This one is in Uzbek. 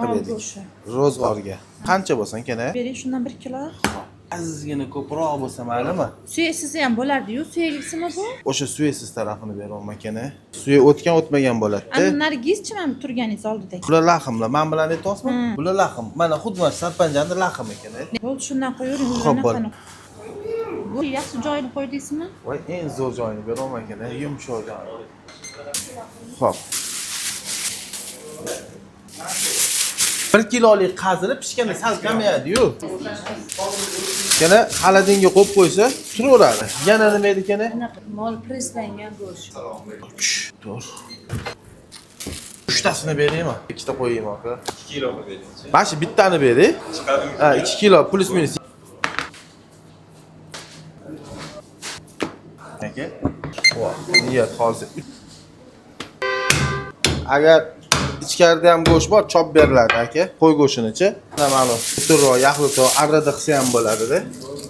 berdik. Ro'zg'orga. Qancha bo'lsin kana? Bering shundan 1 kilo. Azizgina ko'proq bo'lsa maylimi? Suyaksiz ham bo'lardi-yu, suyaksimi bu? O'sha suyaksiz tarafini beryapman kana. Suya o'tgan o'tmagan bo'ladi-da. Ana nargizchi mana turganingiz oldidagi. Bular laxmlar. Men bilan aytyapsizmi? Bular laxm. Mana xuddi mana sarpanjani laxm ekan. Bo'ldi, shundan qo'yavering. Xo'p, bo'ldi. Bu yaxshi joyini qo'ydingizmi? Voy, eng zo'r joyini beryapman kana, yumshoq joy. Xo'p. 1 kilolik qazilib pishganda sal kamayadi-yu. Yana xaladinga qo'yib qo'ysa, turaveradi. Yana nima edi kana? Mol preslangan go'sht. Dur. 3 tasini beraymi? 2 ta qo'yaymi aka? 2 kilo bering. Mana shu bittani bering. Ha, 2 kilo plus minus. Aka. Voh, niyat hozir. Agar ichkarida ham go'sht bor, chop beriladi aka. Qo'y go'shtichi. Mana ma'lum. Turro, yaxlito, arrada qilsa ham bo'ladi-da.